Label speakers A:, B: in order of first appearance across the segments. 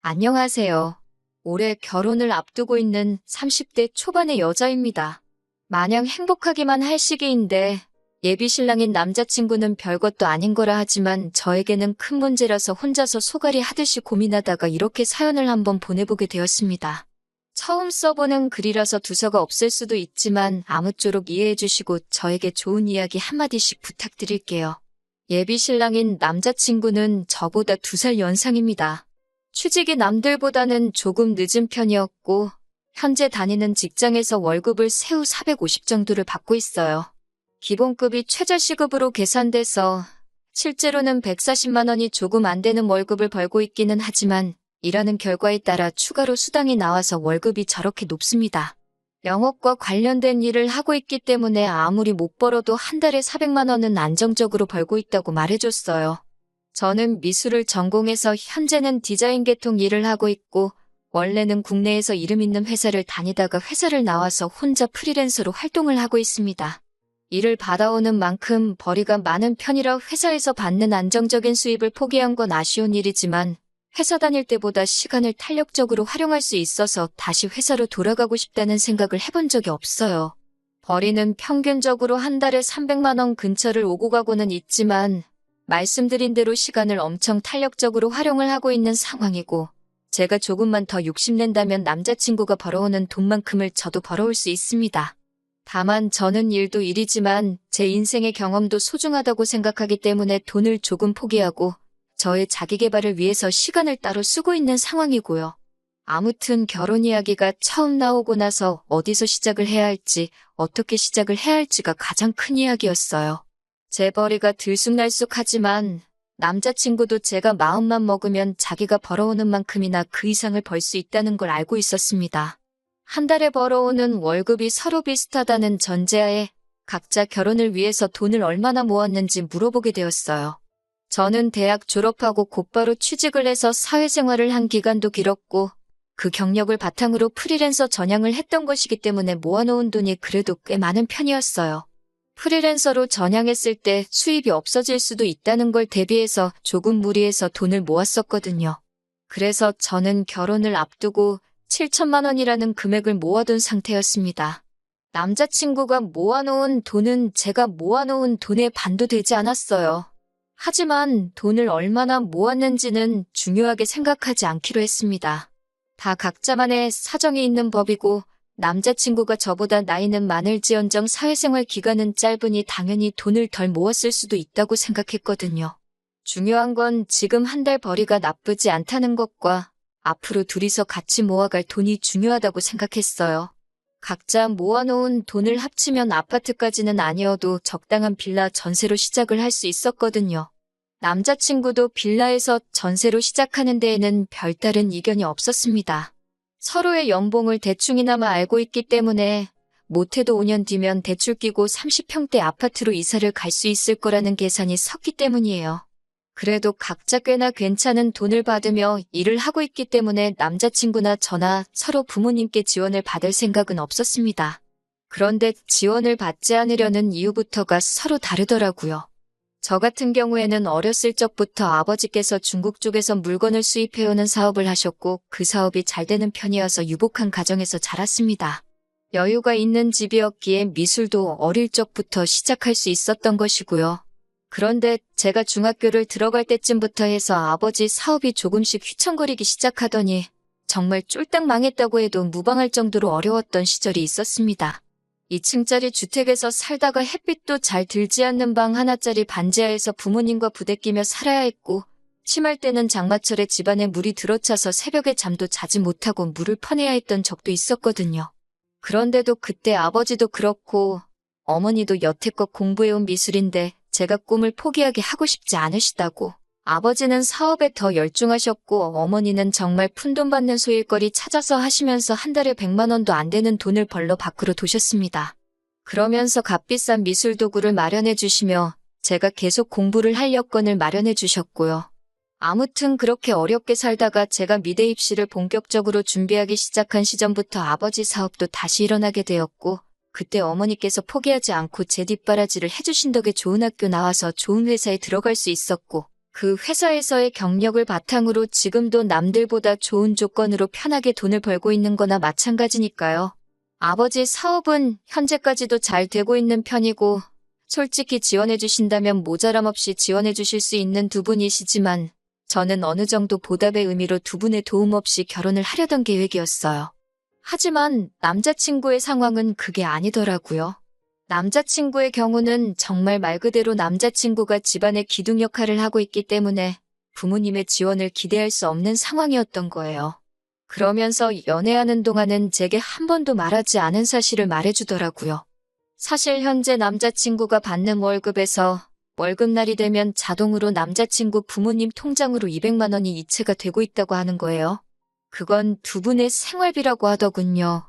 A: 안녕하세요. 올해 결혼을 앞두고 있는 30대 초반의 여자입니다. 마냥 행복하기만 할 시기인데 예비 신랑인 남자친구는 별것도 아닌 거라 하지만 저에게는 큰 문제라서 혼자서 소갈이 하듯이 고민하다가 이렇게 사연을 한번 보내보게 되었습니다. 처음 써보는 글이라서 두서가 없을 수도 있지만 아무쪼록 이해해 주시고 저에게 좋은 이야기 한마디씩 부탁드릴게요. 예비 신랑인 남자친구는 저보다 2살 연상입니다. 취직이 남들보다는 조금 늦은 편이었고 현재 다니는 직장에서 월급을 세후 450 정도를 받고 있어요. 기본급이 최저시급으로 계산돼서 실제로는 140만 원이 조금 안 되는 월급을 벌고 있기는 하지만 일하는 결과에 따라 추가로 수당이 나와서 월급이 저렇게 높습니다. 영업과 관련된 일을 하고 있기 때문에 아무리 못 벌어도 한 달에 400만 원은 안정적으로 벌고 있다고 말해줬어요. 저는 미술을 전공해서 현재는 디자인 계통 일을 하고 있고 원래는 국내에서 이름 있는 회사를 다니다가 회사를 나와서 혼자 프리랜서로 활동을 하고 있습니다. 일을 받아오는 만큼 벌이가 많은 편이라 회사에서 받는 안정적인 수입을 포기한 건 아쉬운 일이지만 회사 다닐 때보다 시간을 탄력적으로 활용할 수 있어서 다시 회사로 돌아가고 싶다는 생각을 해본 적이 없어요. 벌이는 평균적으로 한 달에 300만 원 근처를 오고 가고는 있지만 말씀드린 대로 시간을 엄청 탄력적으로 활용을 하고 있는 상황이고 제가 조금만 더 욕심낸다면 남자친구가 벌어오는 돈만큼을 저도 벌어올 수 있습니다. 다만 저는 일도 일이지만 제 인생의 경험도 소중하다고 생각하기 때문에 돈을 조금 포기하고 저의 자기계발을 위해서 시간을 따로 쓰고 있는 상황이고요. 아무튼 결혼 이야기가 처음 나오고 나서 어디서 시작을 해야 할지 어떻게 시작을 해야 할지가 가장 큰 이야기였어요. 제 벌이가 들쑥날쑥하지만 남자친구도 제가 마음만 먹으면 자기가 벌어오는 만큼이나 그 이상을 벌 수 있다는 걸 알고 있었습니다. 한 달에 벌어오는 월급이 서로 비슷하다는 전제하에 각자 결혼을 위해서 돈을 얼마나 모았는지 물어보게 되었어요. 저는 대학 졸업하고 곧바로 취직을 해서 사회생활을 한 기간도 길었고 그 경력을 바탕으로 프리랜서 전향을 했던 것이기 때문에 모아놓은 돈이 그래도 꽤 많은 편이었어요. 프리랜서로 전향했을 때 수입이 없어질 수도 있다는 걸 대비해서 조금 무리해서 돈을 모았었거든요. 그래서 저는 결혼을 앞두고 7천만 원이라는 금액을 모아둔 상태였습니다. 남자친구가 모아놓은 돈은 제가 모아놓은 돈의 반도 되지 않았어요. 하지만 돈을 얼마나 모았는지는 중요하게 생각하지 않기로 했습니다. 다 각자만의 사정이 있는 법이고 남자친구가 저보다 나이는 많을지언정 사회생활 기간은 짧으니 당연히 돈을 덜 모았을 수도 있다고 생각했거든요. 중요한 건 지금 한 달 벌이가 나쁘지 않다는 것과 앞으로 둘이서 같이 모아갈 돈이 중요하다고 생각했어요. 각자 모아놓은 돈을 합치면 아파트까지는 아니어도 적당한 빌라 전세로 시작을 할 수 있었거든요. 남자친구도 빌라에서 전세로 시작하는 데에는 별다른 이견이 없었습니다. 서로의 연봉을 대충이나마 알고 있기 때문에 못해도 5년 뒤면 대출 끼고 30평대 아파트로 이사를 갈 수 있을 거라는 계산이 섰기 때문이에요. 그래도 각자 꽤나 괜찮은 돈을 받으며 일을 하고 있기 때문에 남자친구나 저나 서로 부모님께 지원을 받을 생각은 없었습니다. 그런데 지원을 받지 않으려는 이유부터가 서로 다르더라고요. 저 같은 경우에는 어렸을 적부터 아버지께서 중국 쪽에서 물건을 수입해오는 사업을 하셨고 그 사업이 잘 되는 편이어서 유복한 가정에서 자랐습니다. 여유가 있는 집이었기에 미술도 어릴 적부터 시작할 수 있었던 것이고요. 그런데 제가 중학교를 들어갈 때쯤부터 해서 아버지 사업이 조금씩 휘청거리기 시작하더니 정말 쫄딱 망했다고 해도 무방할 정도로 어려웠던 시절이 있었습니다. 2층짜리 주택에서 살다가 햇빛도 잘 들지 않는 방 하나짜리 반지하에서 부모님과 부대끼며 살아야 했고 심할 때는 장마철에 집안에 물이 들어차서 새벽에 잠도 자지 못하고 물을 퍼내야 했던 적도 있었거든요. 그런데도 그때 아버지도 그렇고 어머니도 여태껏 공부해온 미술인데 제가 꿈을 포기하게 하고 싶지 않으시다고. 아버지는 사업에 더 열중하셨고 어머니는 정말 푼돈 받는 소일거리 찾아서 하시면서 한 달에 100만 원도 안 되는 돈을 벌러 밖으로 도셨습니다. 그러면서 값비싼 미술 도구를 마련해 주시며 제가 계속 공부를 할 여건을 마련해 주셨고요. 아무튼 그렇게 어렵게 살다가 제가 미대 입시를 본격적으로 준비하기 시작한 시점부터 아버지 사업도 다시 일어나게 되었고 그때 어머니께서 포기하지 않고 제 뒷바라지를 해주신 덕에 좋은 학교 나와서 좋은 회사에 들어갈 수 있었고 그 회사에서의 경력을 바탕으로 지금도 남들보다 좋은 조건으로 편하게 돈을 벌고 있는 거나 마찬가지니까요. 아버지 사업은 현재까지도 잘 되고 있는 편이고 솔직히 지원해 주신다면 모자람 없이 지원해 주실 수 있는 두 분이시지만 저는 어느 정도 보답의 의미로 두 분의 도움 없이 결혼을 하려던 계획이었어요. 하지만 남자친구의 상황은 그게 아니더라고요. 남자친구의 경우는 정말 말 그대로 남자친구가 집안의 기둥 역할을 하고 있기 때문에 부모님의 지원을 기대할 수 없는 상황이었던 거예요. 그러면서 연애하는 동안은 제게 한 번도 말하지 않은 사실을 말해주더라고요. 사실 현재 남자친구가 받는 월급에서 월급날이 되면 자동으로 남자친구 부모님 통장으로 200만 원이 이체가 되고 있다고 하는 거예요. 그건 두 분의 생활비라고 하더군요.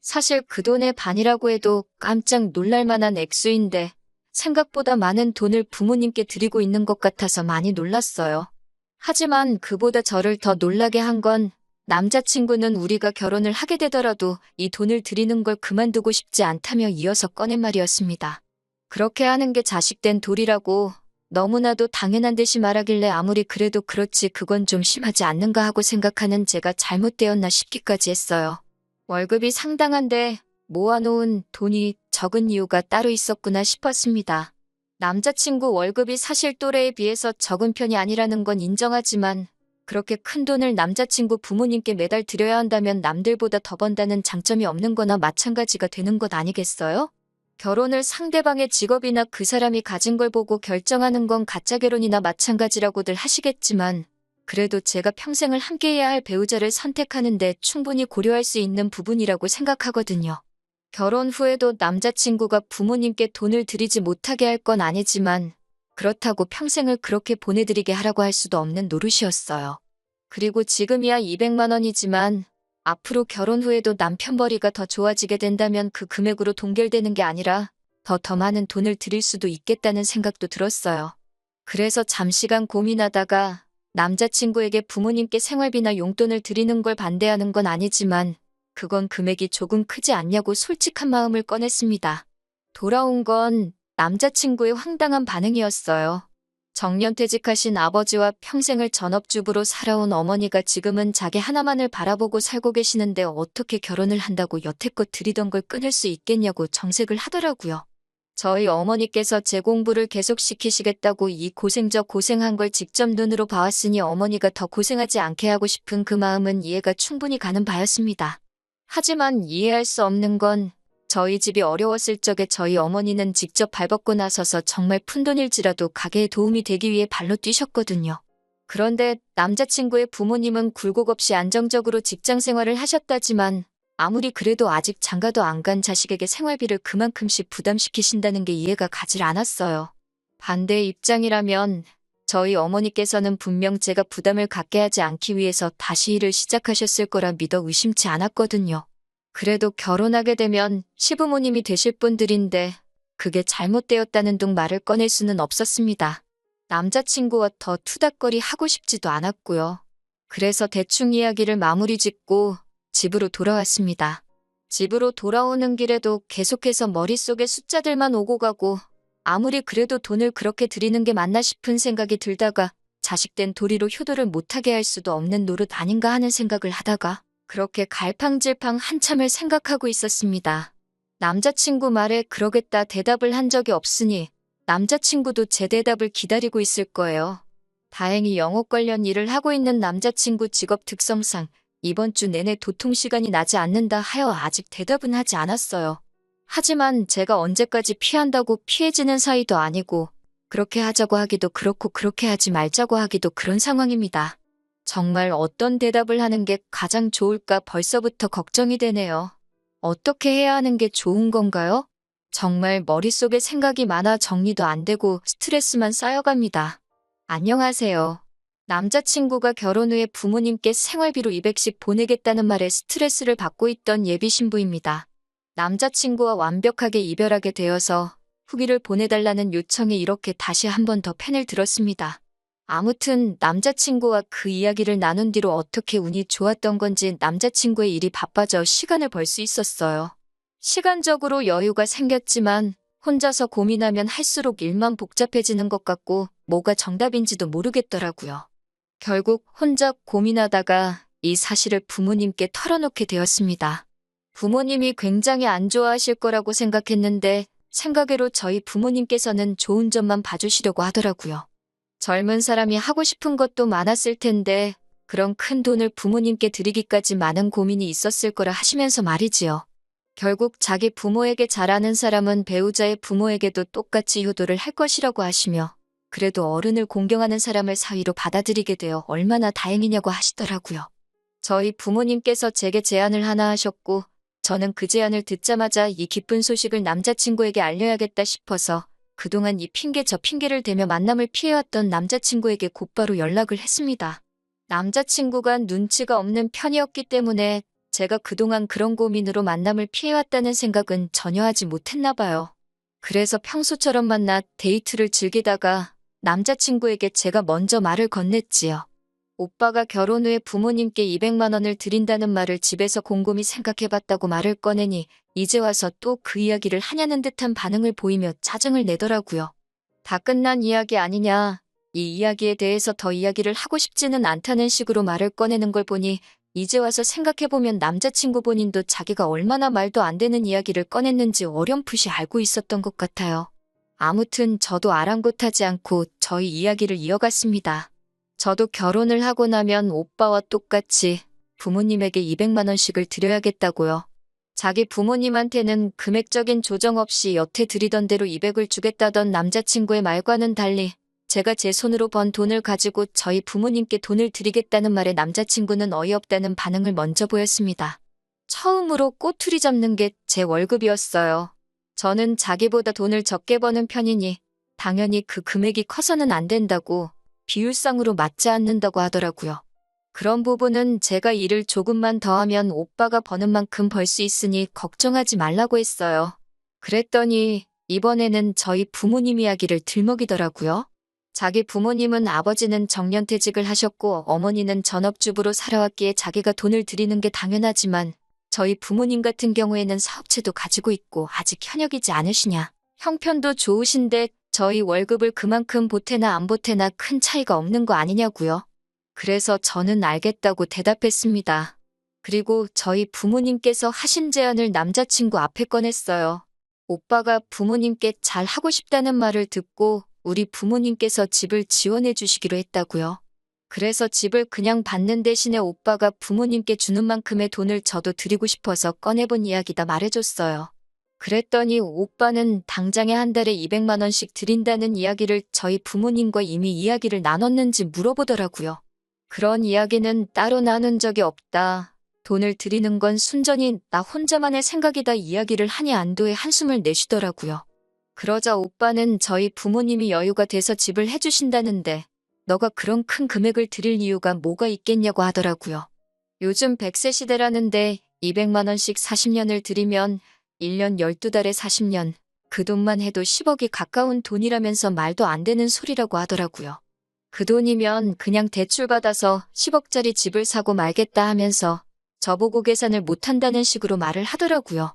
A: 사실 그 돈의 반이라고 해도 깜짝 놀랄 만한 액수인데 생각보다 많은 돈을 부모님께 드리고 있는 것 같아서 많이 놀랐어요. 하지만 그보다 저를 더 놀라게 한 건 남자친구는 우리가 결혼을 하게 되더라도 이 돈을 드리는 걸 그만두고 싶지 않다며 이어서 꺼낸 말이었습니다. 그렇게 하는 게 자식된 도리라고 너무나도 당연한 듯이 말하길래 아무리 그래도 그렇지 그건 좀 심하지 않는가 하고 생각하는 제가 잘못되었나 싶기까지 했어요. 월급이 상당한데 모아놓은 돈이 적은 이유가 따로 있었구나 싶었습니다. 남자친구 월급이 사실 또래에 비해서 적은 편이 아니라는 건 인정하지만 그렇게 큰 돈을 남자친구 부모님께 매달 드려야 한다면 남들보다 더 번다는 장점이 없는 거나 마찬가지가 되는 것 아니겠어요? 결혼을 상대방의 직업이나 그 사람이 가진 걸 보고 결정하는 건 가짜 결혼이나 마찬가지라고들 하시겠지만 그래도 제가 평생을 함께해야 할 배우자를 선택하는데 충분히 고려할 수 있는 부분이라고 생각하거든요. 결혼 후에도 남자친구가 부모님께 돈을 드리지 못하게 할 건 아니지만 그렇다고 평생을 그렇게 보내드리게 하라고 할 수도 없는 노릇이었어요. 그리고 지금이야 200만 원이지만 앞으로 결혼 후에도 남편 벌이가 더 좋아지게 된다면 그 금액으로 동결되는 게 아니라 더 많은 돈을 드릴 수도 있겠다는 생각도 들었어요. 그래서 잠시간 고민하다가 남자친구에게 부모님께 생활비나 용돈을 드리는 걸 반대하는 건 아니지만 그건 금액이 조금 크지 않냐고 솔직한 마음을 꺼냈습니다. 돌아온 건 남자친구의 황당한 반응이었어요. 정년퇴직하신 아버지와 평생을 전업주부로 살아온 어머니가 지금은 자기 하나만을 바라보고 살고 계시는데 어떻게 결혼을 한다고 여태껏 드리던 걸 끊을 수 있겠냐고 정색을 하더라고요. 저희 어머니께서 제 공부를 계속시키시겠다고 이 고생 저 고생한 걸 직접 눈으로 봐왔으니 어머니가 더 고생하지 않게 하고 싶은 그 마음은 이해가 충분히 가는 바였습니다. 하지만 이해할 수 없는 건 저희 집이 어려웠을 적에 저희 어머니는 직접 발벗고 나서서 정말 푼돈일지라도 가게에 도움이 되기 위해 발로 뛰셨거든요. 그런데 남자친구의 부모님은 굴곡 없이 안정적으로 직장 생활을 하셨다지만 아무리 그래도 아직 장가도 안 간 자식에게 생활비를 그만큼씩 부담시키신다는 게 이해가 가질 않았어요. 반대의 입장이라면 저희 어머니께서는 분명 제가 부담을 갖게 하지 않기 위해서 다시 일을 시작하셨을 거라 믿어 의심치 않았거든요. 그래도 결혼하게 되면 시부모님이 되실 분들인데 그게 잘못되었다는 둥 말을 꺼낼 수는 없었습니다. 남자친구와 더 투닥거리 하고 싶지도 않았고요. 그래서 대충 이야기를 마무리 짓고 집으로 돌아왔습니다. 집으로 돌아오는 길에도 계속해서 머릿속에 숫자들만 오고 가고 아무리 그래도 돈을 그렇게 드리는 게 맞나 싶은 생각이 들다가 자식된 도리로 효도를 못하게 할 수도 없는 노릇 아닌가 하는 생각을 하다가 그렇게 갈팡질팡 한참을 생각하고 있었습니다. 남자친구 말에 그러겠다 대답을 한 적이 없으니 남자친구도 제 대답을 기다리고 있을 거예요. 다행히 영업 관련 일을 하고 있는 남자친구 직업 특성상 이번 주 내내 도통 시간이 나지 않는다 하여 아직 대답은 하지 않았어요. 하지만 제가 언제까지 피한다고 피해지는 사이도 아니고 그렇게 하자고 하기도 그렇고 그렇게 하지 말자고 하기도 그런 상황입니다. 정말 어떤 대답을 하는 게 가장 좋을까 벌써부터 걱정이 되네요. 어떻게 해야 하는 게 좋은 건가요? 정말 머릿속에 생각이 많아 정리도 안 되고 스트레스만 쌓여갑니다. 안녕하세요. 남자친구가 결혼 후에 부모님께 생활비로 200씩 보내겠다는 말에 스트레스를 받고 있던 예비 신부입니다. 남자친구와 완벽하게 이별하게 되어서 후기를 보내달라는 요청에 이렇게 다시 한 번 더 펜을 들었습니다. 아무튼 남자친구와 그 이야기를 나눈 뒤로 어떻게 운이 좋았던 건지 남자친구의 일이 바빠져 시간을 벌 수 있었어요. 시간적으로 여유가 생겼지만 혼자서 고민하면 할수록 일만 복잡해지는 것 같고 뭐가 정답인지도 모르겠더라고요. 결국 혼자 고민하다가 이 사실을 부모님께 털어놓게 되었습니다. 부모님이 굉장히 안 좋아하실 거라고 생각했는데 생각외로 저희 부모님께서는 좋은 점만 봐주시려고 하더라고요. 젊은 사람이 하고 싶은 것도 많았을 텐데 그런 큰 돈을 부모님께 드리기까지 많은 고민이 있었을 거라 하시면서 말이지요. 결국 자기 부모에게 잘하는 사람은 배우자의 부모에게도 똑같이 효도를 할 것이라고 하시며 그래도 어른을 공경하는 사람을 사위로 받아들이게 되어 얼마나 다행이냐고 하시더라고요. 저희 부모님께서 제게 제안을 하나 하셨고 저는 그 제안을 듣자마자 이 기쁜 소식을 남자친구에게 알려야겠다 싶어서 그동안 이 핑계 저 핑계를 대며 만남을 피해왔던 남자친구에게 곧바로 연락을 했습니다. 남자친구가 눈치가 없는 편이었기 때문에 제가 그동안 그런 고민으로 만남을 피해왔다는 생각은 전혀 하지 못했나 봐요. 그래서 평소처럼 만나 데이트를 즐기다가 남자친구에게 제가 먼저 말을 건넸지요. 오빠가 결혼 후에 부모님께 200만 원을 드린다는 말을 집에서 곰곰이 생각해봤다고 말을 꺼내니 이제 와서 또 그 이야기를 하냐는 듯한 반응을 보이며 짜증을 내더라고요. 다 끝난 이야기 아니냐. 이 이야기에 대해서 더 이야기를 하고 싶지는 않다는 식으로 말을 꺼내는 걸 보니 이제 와서 생각해보면 남자친구 본인도 자기가 얼마나 말도 안 되는 이야기를 꺼냈는지 어렴풋이 알고 있었던 것 같아요. 아무튼 저도 아랑곳하지 않고 저희 이야기를 이어갔습니다. 저도 결혼을 하고 나면 오빠와 똑같이 부모님에게 200만 원씩을 드려야겠다고요. 자기 부모님한테는 금액적인 조정 없이 여태 드리던 대로 200을 주겠다던 남자친구의 말과는 달리 제가 제 손으로 번 돈을 가지고 저희 부모님께 돈을 드리겠다는 말에 남자친구는 어이없다는 반응을 먼저 보였습니다. 처음으로 꼬투리 잡는 게 제 월급이었어요. 저는 자기보다 돈을 적게 버는 편이니 당연히 그 금액이 커서는 안 된다고 비율상으로 맞지 않는다고 하더라고요. 그런 부분은 제가 일을 조금만 더 하면 오빠가 버는 만큼 벌 수 있으니 걱정하지 말라고 했어요. 그랬더니 이번에는 저희 부모님 이야기를 들먹이더라고요. 자기 부모님은 아버지는 정년퇴직을 하셨고 어머니는 전업주부로 살아왔기에 자기가 돈을 드리는 게 당연하지만 저희 부모님 같은 경우에는 사업체도 가지고 있고 아직 현역이지 않으시냐. 형편도 좋으신데 저희 월급을 그만큼 보태나 안 보태나 큰 차이가 없는 거 아니냐고요. 그래서 저는 알겠다고 대답했습니다. 그리고 저희 부모님께서 하신 제안을 남자친구 앞에 꺼냈어요. 오빠가 부모님께 잘 하고 싶다는 말을 듣고 우리 부모님께서 집을 지원해 주시기로 했다고요. 그래서 집을 그냥 받는 대신에 오빠가 부모님께 주는 만큼의 돈을 저도 드리고 싶어서 꺼내본 이야기다 말해줬어요. 그랬더니 오빠는 당장에 한 달에 200만 원씩 드린다는 이야기를 저희 부모님과 이미 이야기를 나눴는지 물어보더라고요. 그런 이야기는 따로 나눈 적이 없다. 돈을 드리는 건 순전히 나 혼자만의 생각이다 이야기를 하니 안도의 한숨을 내쉬더라고요. 그러자 오빠는 저희 부모님이 여유가 돼서 집을 해주신다는데 너가 그런 큰 금액을 드릴 이유가 뭐가 있겠냐고 하더라고요. 요즘 100세 시대라는데 200만 원씩 40년을 드리면 1년 12달에 40년, 그 돈만 해도 10억이 가까운 돈이라면서 말도 안 되는 소리라고 하더라고요. 그 돈이면 그냥 대출 받아서 10억짜리 집을 사고 말겠다 하면서 저보고 계산을 못한다는 식으로 말을 하더라고요.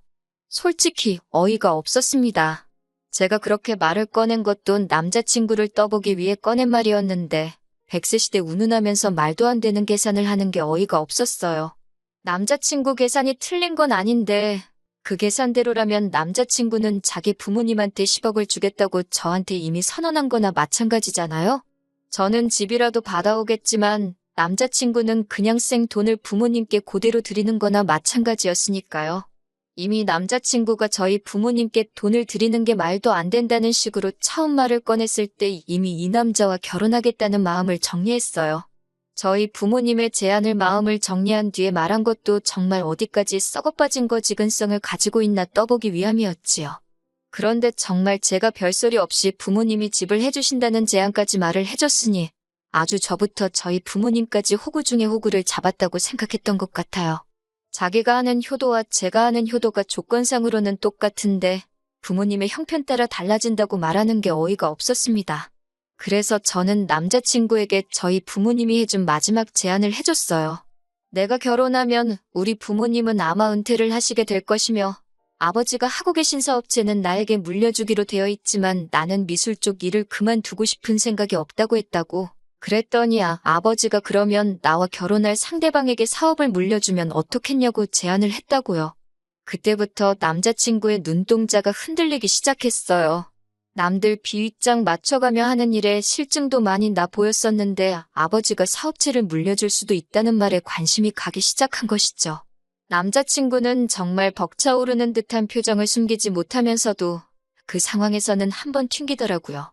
A: 솔직히 어이가 없었습니다. 제가 그렇게 말을 꺼낸 것도 남자친구를 떠보기 위해 꺼낸 말이었는데 100세 시대 운운하면서 말도 안 되는 계산을 하는 게 어이가 없었어요. 남자친구 계산이 틀린 건 아닌데 그 계산대로라면 남자친구는 자기 부모님한테 10억을 주겠다고 저한테 이미 선언한 거나 마찬가지잖아요? 저는 집이라도 받아오겠지만 남자친구는 그냥 생 돈을 부모님께 그대로 드리는 거나 마찬가지였으니까요. 이미 남자친구가 저희 부모님께 돈을 드리는 게 말도 안 된다는 식으로 처음 말을 꺼냈을 때 이미 이 남자와 결혼하겠다는 마음을 정리했어요. 저희 부모님의 제안을 마음을 정리한 뒤에 말한 것도 정말 어디까지 썩어빠진 거 지근성을 가지고 있나 떠보기 위함이었지요. 그런데 정말 제가 별소리 없이 부모님이 집을 해주신다는 제안까지 말을 해줬으니 아주 저부터 저희 부모님까지 호구 중에 호구를 잡았다고 생각했던 것 같아요. 자기가 하는 효도와 제가 하는 효도가 조건상으로는 똑같은데 부모님의 형편 따라 달라진다고 말하는 게 어이가 없었습니다. 그래서 저는 남자친구에게 저희 부모님이 해준 마지막 제안을 해줬어요. 내가 결혼하면 우리 부모님은 아마 은퇴를 하시게 될 것이며 아버지가 하고 계신 사업체는 나에게 물려주기로 되어 있지만 나는 미술 쪽 일을 그만두고 싶은 생각이 없다고 했다고. 그랬더니 아버지가 그러면 나와 결혼할 상대방에게 사업을 물려주면 어떻겠냐고 제안을 했다고요. 그때부터 남자친구의 눈동자가 흔들리기 시작했어요. 남들 비윗장 맞춰가며 하는 일에 실증도 많이 나 보였었는데 아버지가 사업체를 물려줄 수도 있다는 말에 관심이 가기 시작한 것이죠. 남자친구는 정말 벅차오르는 듯한 표정을 숨기지 못하면서도 그 상황에서는 한번 튕기더라고요.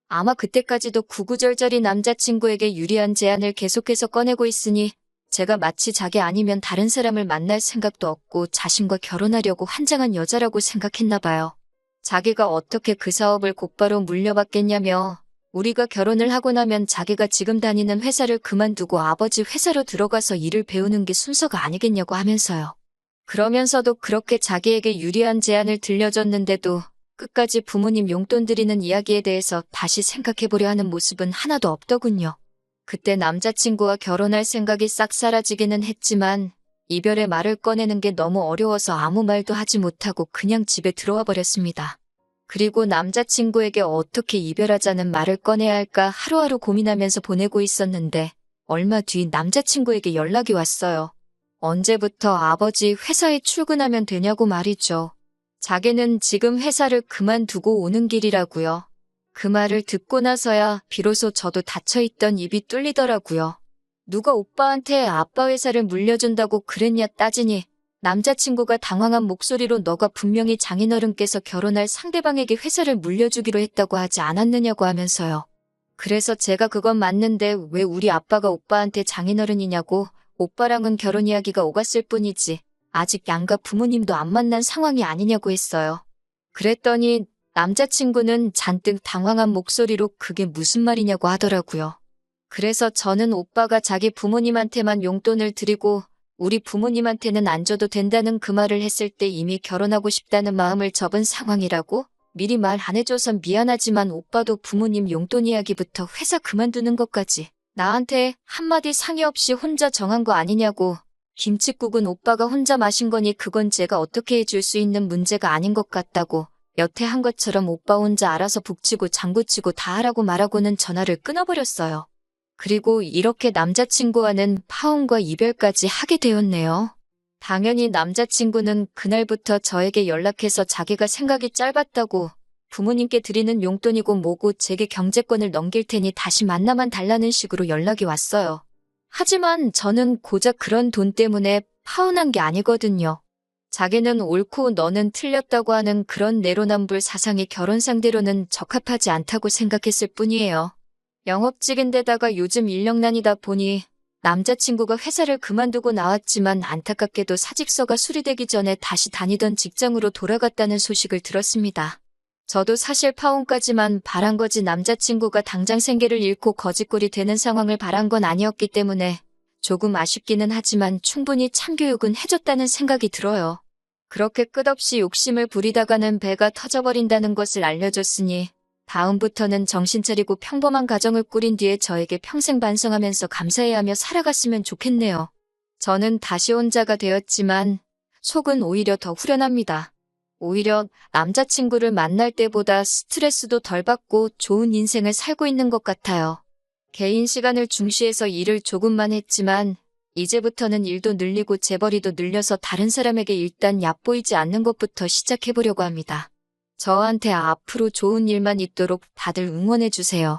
A: 아마 그때까지도 구구절절히 남자친구에게 유리한 제안을 계속해서 꺼내고 있으니 제가 마치 자기 아니면 다른 사람을 만날 생각도 없고 자신과 결혼하려고 환장한 여자라고 생각했나 봐요. 자기가 어떻게 그 사업을 곧바로 물려받겠냐며 우리가 결혼을 하고 나면 자기가 지금 다니는 회사를 그만두고 아버지 회사로 들어가서 일을 배우는 게 순서가 아니겠냐고 하면서요. 그러면서도 그렇게 자기에게 유리한 제안을 들려줬는데도 끝까지 부모님 용돈 드리는 이야기에 대해서 다시 생각해보려 하는 모습은 하나도 없더군요. 그때 남자친구와 결혼할 생각이 싹 사라지기는 했지만 이별의 말을 꺼내는 게 너무 어려워서 아무 말도 하지 못하고 그냥 집에 들어와 버렸습니다. 그리고 남자친구에게 어떻게 이별하자는 말을 꺼내야 할까 하루하루 고민하면서 보내고 있었는데 얼마 뒤 남자친구에게 연락이 왔어요. 언제부터 아버지 회사에 출근하면 되냐고 말이죠. 자기는 지금 회사를 그만두고 오는 길이라고요. 그 말을 듣고 나서야 비로소 저도 닫혀있던 입이 뚫리더라고요. 누가 오빠한테 아빠 회사를 물려준다고 그랬냐 따지니 남자친구가 당황한 목소리로 너가 분명히 장인어른께서 결혼할 상대방에게 회사를 물려주기로 했다고 하지 않았느냐고 하면서요. 그래서 제가 그건 맞는데 왜 우리 아빠가 오빠한테 장인어른이냐고 오빠랑은 결혼 이야기가 오갔을 뿐이지 아직 양가 부모님도 안 만난 상황이 아니냐고 했어요. 그랬더니 남자친구는 잔뜩 당황한 목소리로 그게 무슨 말이냐고 하더라고요. 그래서 저는 오빠가 자기 부모님한테만 용돈을 드리고 우리 부모님한테는 안 줘도 된다는 그 말을 했을 때 이미 결혼하고 싶다는 마음을 접은 상황이라고? 미리 말 안 해줘서 미안하지만 오빠도 부모님 용돈 이야기부터 회사 그만두는 것까지 나한테 한마디 상의 없이 혼자 정한 거 아니냐고. 김칫국은 오빠가 혼자 마신 거니 그건 제가 어떻게 해줄 수 있는 문제가 아닌 것 같다고. 여태 한 것처럼 오빠 혼자 알아서 북치고 장구치고 다 하라고 말하고는 전화를 끊어버렸어요. 그리고 이렇게 남자친구와는 파혼과 이별까지 하게 되었네요. 당연히 남자친구는 그날부터 저에게 연락해서 자기가 생각이 짧았다고 부모님께 드리는 용돈이고 뭐고 제게 경제권을 넘길 테니 다시 만나만 달라는 식으로 연락이 왔어요. 하지만 저는 고작 그런 돈 때문에 파혼한 게 아니거든요. 자기는 옳고 너는 틀렸다고 하는 그런 내로남불 사상이 결혼 상대로는 적합하지 않다고 생각했을 뿐이에요. 영업직인데다가 요즘 인력난이다 보니 남자친구가 회사를 그만두고 나왔지만 안타깝게도 사직서가 수리되기 전에 다시 다니던 직장으로 돌아갔다는 소식을 들었습니다. 저도 사실 파혼까지만 바란 거지 남자친구가 당장 생계를 잃고 거지꼴이 되는 상황을 바란 건 아니었기 때문에 조금 아쉽기는 하지만 충분히 참교육은 해줬다는 생각이 들어요. 그렇게 끝없이 욕심을 부리다가는 배가 터져버린다는 것을 알려줬으니 다음부터는 정신 차리고 평범한 가정을 꾸린 뒤에 저에게 평생 반성하면서 감사해하며 살아갔으면 좋겠네요. 저는 다시 혼자가 되었지만 속은 오히려 더 후련합니다. 오히려 남자친구를 만날 때보다 스트레스도 덜 받고 좋은 인생을 살고 있는 것 같아요. 개인 시간을 중시해서 일을 조금만 했지만 이제부터는 일도 늘리고 재벌이도 늘려서 다른 사람에게 일단 얕보이지 않는 것부터 시작해보려고 합니다. 저한테 앞으로 좋은 일만 있도록 다들 응원해주세요.